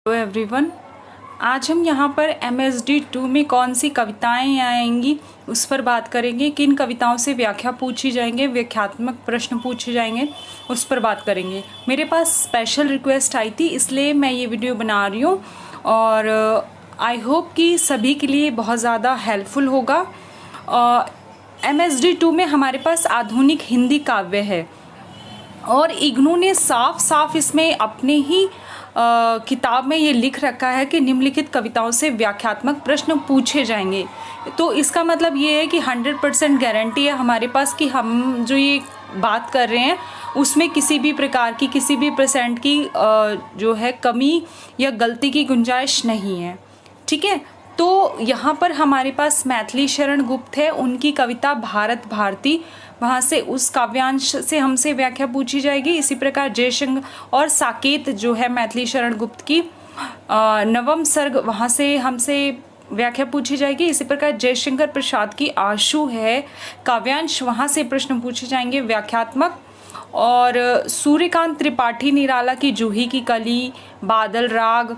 Hello everyone, आज हम यहाँ पर MSD 2 में कौन सी कविताएं आएंगी उस पर बात करेंगे। किन कविताओं से व्याख्या पूछी जाएंगे, व्याख्यात्मक प्रश्न पूछे जाएंगे, उस पर बात करेंगे। मेरे पास स्पेशल रिक्वेस्ट आई थी, इसलिए मैं ये वीडियो बना रही हूँ और आई होप कि सभी के लिए बहुत ज़्यादा हेल्पफुल होगा। MSD 2 में हमारे पास आधुनिक हिंदी काव्य है और इग्नू ने साफ साफ इसमें अपने ही किताब में ये लिख रखा है कि निम्नलिखित कविताओं से व्याख्यात्मक प्रश्न पूछे जाएंगे। तो इसका मतलब ये है कि 100% गारंटी है हमारे पास कि हम जो ये बात कर रहे हैं उसमें किसी भी प्रकार की, किसी भी % की जो है कमी या गलती की गुंजाइश नहीं है। ठीक है, तो यहाँ पर हमारे पास मैथिली शरण गुप्त है, उनकी कविता भारत भारती, वहाँ से उस काव्यांश से हमसे व्याख्या पूछी जाएगी। इसी प्रकार जयशंकर और साकेत जो है मैथिली शरण गुप्त की नवम सर्ग, वहाँ से हमसे व्याख्या पूछी जाएगी। इसी प्रकार जयशंकर प्रसाद की आशु है काव्यांश, वहाँ से प्रश्न पूछे जाएंगे व्याख्यात्मक। और सूर्यकांत त्रिपाठी निराला की जूही की कली, बादल राग,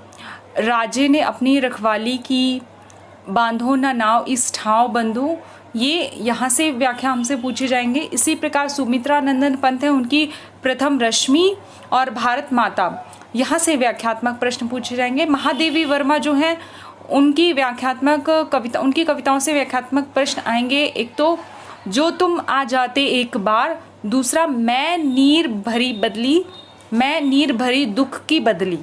राजे ने अपनी रखवाली की, बांधो ना नाव इस ठाव बंधु, ये यहाँ से व्याख्या हमसे पूछे जाएंगे। इसी प्रकार सुमित्रा नंदन पंत है, उनकी प्रथम रश्मि और भारत माता, यहाँ से व्याख्यात्मक प्रश्न पूछे जाएंगे। महादेवी वर्मा जो हैं उनकी व्याख्यात्मक कविता, उनकी कविताओं से व्याख्यात्मक प्रश्न आएंगे। एक तो जो तुम आ जाते एक बार, दूसरा मैं नीर भरी बदली, मैं नीर भरी दुख की बदली,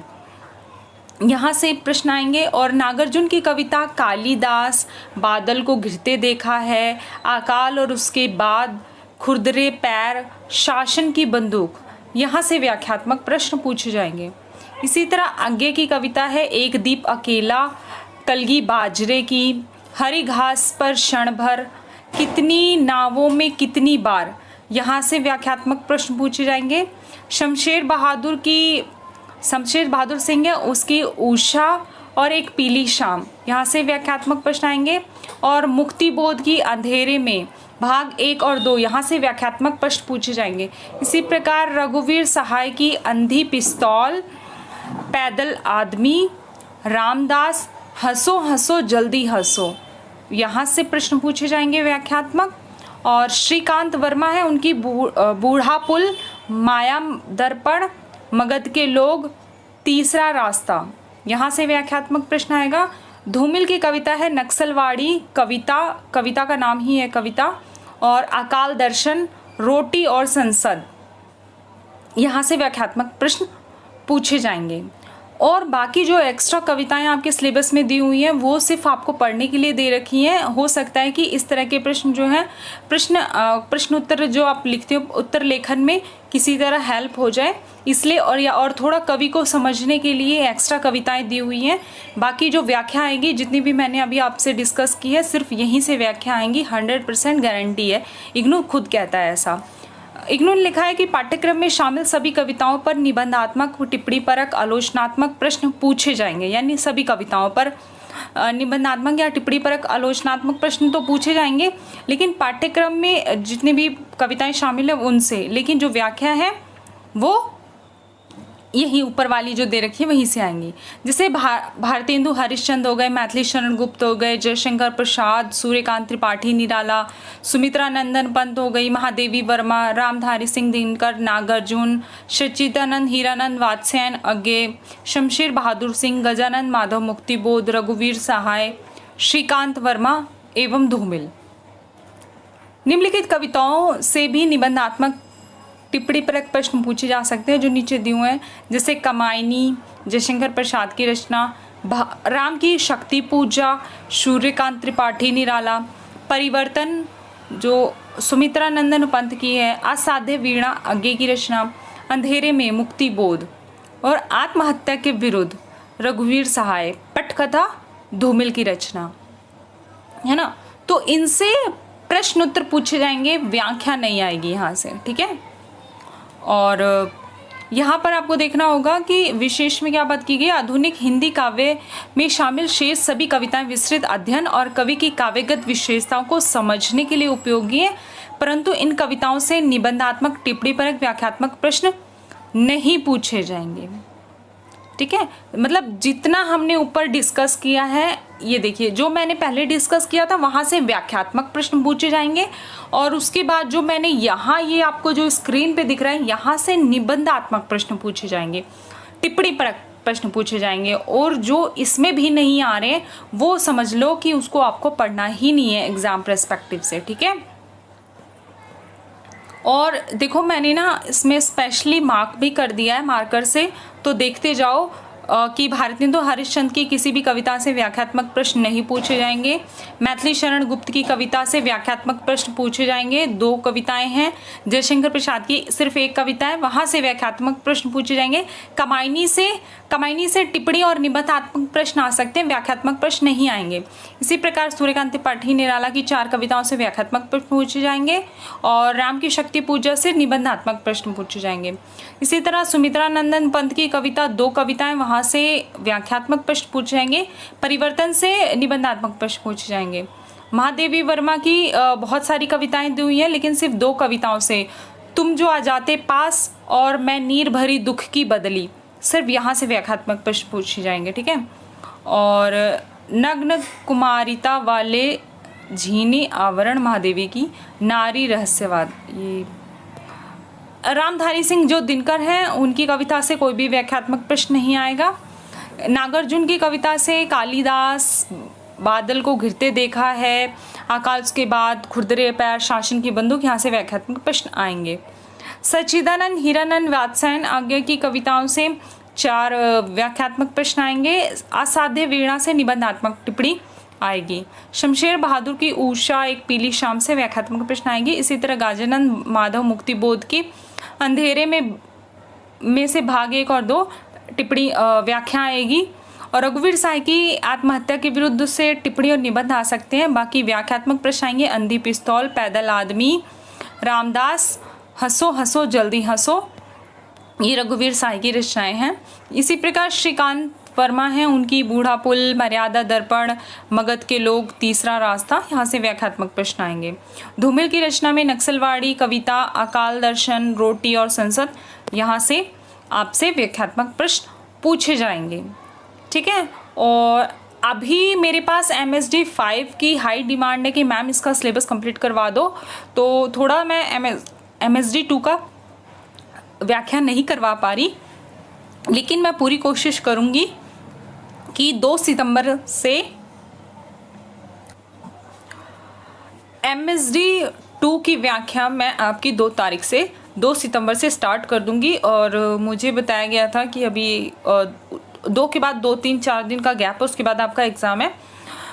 यहाँ से प्रश्न आएंगे। और नागार्जुन की कविता कालिदास, बादल को घिरते देखा है, अकाल और उसके बाद, खुरदरे पैर, शासन की बंदूक, यहाँ से व्याख्यात्मक प्रश्न पूछे जाएंगे। इसी तरह आगे की कविता है एक दीप अकेला, कलगी बाजरे की, हरी घास पर क्षण भर, कितनी नावों में कितनी बार, यहाँ से व्याख्यात्मक प्रश्न पूछे जाएंगे। शमशेर बहादुर सिंह है, उसकी उषा और एक पीली शाम, यहाँ से व्याख्यात्मक प्रश्न आएंगे। और मुक्ति बोध की अंधेरे में भाग 1 और 2, यहाँ से व्याख्यात्मक प्रश्न पूछे जाएंगे। इसी प्रकार रघुवीर सहाय की अंधी पिस्तौल, पैदल आदमी, रामदास हंसो हंसो जल्दी हंसो, यहाँ से प्रश्न पूछे जाएंगे व्याख्यात्मक। और श्रीकांत वर्मा है, उनकी बूढ़ा पुल, माया दर्पण, मगध के लोग, तीसरा रास्ता, यहाँ से व्याख्यात्मक प्रश्न आएगा। धूमिल की कविता है नक्सलवाड़ी कविता, कविता का नाम ही है कविता। और अकाल दर्शन, रोटी और संसद, यहाँ से व्याख्यात्मक प्रश्न पूछे जाएंगे। और बाकी जो एक्स्ट्रा कविताएं आपके सिलेबस में दी हुई हैं वो सिर्फ आपको पढ़ने के लिए दे रखी हैं। हो सकता है कि इस तरह के प्रश्न जो हैं, प्रश्न उत्तर जो आप लिखते हो उत्तर लेखन में किसी तरह हेल्प हो जाए, इसलिए और थोड़ा कवि को समझने के लिए एक्स्ट्रा कविताएं दी हुई हैं। बाकी जो व्याख्या आएगी, जितनी भी मैंने अभी आपसे डिस्कस की है, सिर्फ यहीं से व्याख्या आएंगी, 100% गारंटी है। इग्नू खुद कहता है ऐसा। इग्नू ने लिखा है कि पाठ्यक्रम में शामिल सभी कविताओं पर निबंधात्मक, टिप्पणी परक, आलोचनात्मक प्रश्न पूछे जाएंगे। यानी सभी कविताओं पर निबंधात्मक या टिप्पणी परक, आलोचनात्मक प्रश्न तो पूछे जाएंगे, लेकिन पाठ्यक्रम में जितनी भी कविताएं शामिल है उनसे, लेकिन जो व्याख्या है वो यही ऊपर वाली जो दे रखी है वहीं से आएंगी। जैसे भारतेंदु हरिश्चंद्र हो गए, मैथिली शरण गुप्त हो गए, जयशंकर प्रसाद, सूर्यकांत त्रिपाठी निराला, सुमित्रा नंदन पंत हो गई, महादेवी वर्मा, रामधारी सिंह दिनकर, नागार्जुन, सच्चिदानंद हीरानंद वात्स्यायन अज्ञे, शमशेर बहादुर सिंह, गजानंद माधव मुक्तिबोध, रघुवीर सहाय, श्रीकांत वर्मा एवं धूमिल। निम्नलिखित कविताओं से भी निबंधात्मक टिप्पणी परक प्रश्न पूछे जा सकते हैं जो नीचे दिए हुए हैं। जैसे कमायनी, जयशंकर प्रसाद की रचना, राम की शक्ति पूजा, सूर्यकांत त्रिपाठी निराला, परिवर्तन जो सुमित्रा नंदन पंत की है, असाध्य वीणा अज्ञे की रचना, अंधेरे में मुक्ति बोध, और आत्महत्या के विरुद्ध रघुवीर सहाय, पटकथा धूमिल की रचना, है ना। तो इनसे प्रश्न उत्तर पूछे जाएंगे, व्याख्या नहीं आएगी यहाँ से। ठीक है, और यहाँ पर आपको देखना होगा कि विशेष में क्या बात की गई, आधुनिक हिंदी काव्य में शामिल शेष सभी कविताएं विस्तृत अध्ययन और कवि की काव्यगत विशेषताओं को समझने के लिए उपयोगी है, परंतु इन कविताओं से निबंधात्मक, टिप्पणी परक, व्याख्यात्मक प्रश्न नहीं पूछे जाएंगे। ठीक है, मतलब जितना हमने ऊपर डिस्कस किया है, ये देखिए जो मैंने पहले डिस्कस किया था वहाँ से व्याख्यात्मक प्रश्न पूछे जाएंगे, और उसके बाद जो मैंने यहाँ ये आपको जो स्क्रीन पे दिख रहा है यहाँ से निबंधात्मक प्रश्न पूछे जाएंगे, टिप्पणी परक प्रश्न पूछे जाएंगे, और जो इसमें भी नहीं आ रहे वो समझ लो कि उसको आपको पढ़ना ही नहीं है एग्जाम पर्सपेक्टिव से, ठीक है। और देखो मैंने ना इसमें स्पेशली मार्क भी कर दिया है मार्कर से, तो देखते जाओ कि भारतेंदु हरिश्चंद्र की किसी भी कविता से व्याख्यात्मक प्रश्न नहीं पूछे जाएंगे। मैथिली शरण गुप्त की कविता से व्याख्यात्मक प्रश्न पूछे जाएंगे, 2 कविताएं हैं। जयशंकर प्रसाद की सिर्फ 1 कविता है, वहाँ से व्याख्यात्मक प्रश्न पूछे जाएंगे। कमायनी से टिप्पणी और निबंधात्मक प्रश्न आ सकते हैं, व्याख्यात्मक प्रश्न नहीं आएंगे। इसी प्रकार सूर्यकांत त्रिपाठी निराला की 4 कविताओं से व्याख्यात्मक प्रश्न पूछे जाएंगे, और राम की शक्ति पूजा से निबंधात्मक प्रश्न पूछे जाएंगे। इसी तरह सुमित्रा नंदन पंत की कविता 2 कविताएं, वहाँ से व्याख्यात्मक प्रश्न पूछे जाएंगे। परिवर्तन से निबंधात्मक प्रश्न पूछे जाएंगे। महादेवी वर्मा की बहुत सारी कविताएं दी हुई हैं, लेकिन सिर्फ 2 कविताओं से, तुम जो आ जाते पास और मैं नीर भरी दुख की बदली, सिर्फ यहाँ से व्याख्यात्मक प्रश्न पूछे जाएंगे, ठीक है। और नग्न कुमारिता वाले झीनी आवरण महादेवी की नारी रहस्यवाद, ये रामधारी सिंह जो दिनकर हैं उनकी कविता से कोई भी व्याख्यात्मक प्रश्न नहीं आएगा। नागार्जुन की कविता से कालिदास बादल को घिरते देखा है, आकाश के बाद खुरदरे पैर शासन की बंदूक, यहाँ से व्याख्यात्मक प्रश्न आएंगे। सच्चिदानंद हीरानंद वात्स्यायन आज्ञा की कविताओं से 4 व्याख्यात्मक प्रश्न आएंगे। असाध्य वीणा से निबंधात्मक टिप्पणी आएगी। शमशेर बहादुर की उषा एक पीली शाम से व्याख्यात्मक प्रश्न आएंगे। इसी तरह गाजानंद माधव मुक्तिबोध की अंधेरे में से भाग 1 और 2 टिप्पणी व्याख्या आएगी। और रघुवीर साय की आत्महत्या के विरुद्ध से टिप्पणी और निबंध आ सकते हैं। बाकी व्याख्यात्मक प्रश्न आएंगे। अंधी पिस्तौल, पैदल आदमी, रामदास, हंसो हंसो जल्दी हंसो, ये रघुवीर साय की रचनाएं हैं। इसी प्रकार श्रीकांत वर्मा हैं, उनकी बूढ़ा पुल, मर्यादा दर्पण, मगध के लोग, तीसरा रास्ता, यहाँ से व्याख्यात्मक प्रश्न आएंगे। धूमिल की रचना में नक्सलवाड़ी कविता, अकाल दर्शन, रोटी और संसद, यहाँ से आपसे व्याख्यात्मक प्रश्न पूछे जाएंगे, ठीक है। और अभी मेरे पास MSD 5 की हाई डिमांड है कि मैम इसका सिलेबस कंप्लीट करवा दो, तो थोड़ा मैं MSD 2 का व्याख्या नहीं करवा पा रही, लेकिन मैं पूरी कोशिश करूंगी कि 2 सितंबर से MSD 2 की व्याख्या मैं आपकी 2 तारीख से 2 सितंबर से स्टार्ट कर दूंगी। और मुझे बताया गया था कि अभी 2 के बाद 2-3-4 दिन का गैप है, उसके बाद आपका एग्ज़ाम है।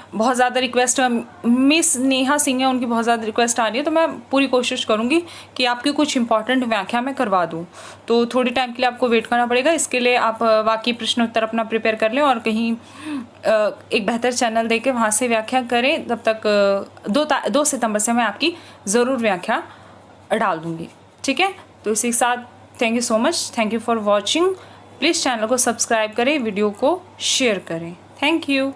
बहुत ज़्यादा रिक्वेस्ट, मिस नेहा सिंह है, उनकी बहुत ज़्यादा रिक्वेस्ट आ रही है, तो मैं पूरी कोशिश करूँगी कि आपकी कुछ इंपॉर्टेंट व्याख्या मैं करवा दूँ। तो थोड़ी टाइम के लिए आपको वेट करना पड़ेगा, इसके लिए आप वाकई प्रश्नोत्तर अपना प्रिपेयर कर लें और कहीं एक बेहतर चैनल देके वहाँ से व्याख्या करें। तब तक 2 सितंबर से मैं आपकी ज़रूर व्याख्या डाल दूँगी, ठीक है। तो इसी के साथ thank you so much, thank you for watching. Please channel को सब्सक्राइब करें, वीडियो को शेयर करें। Thank you.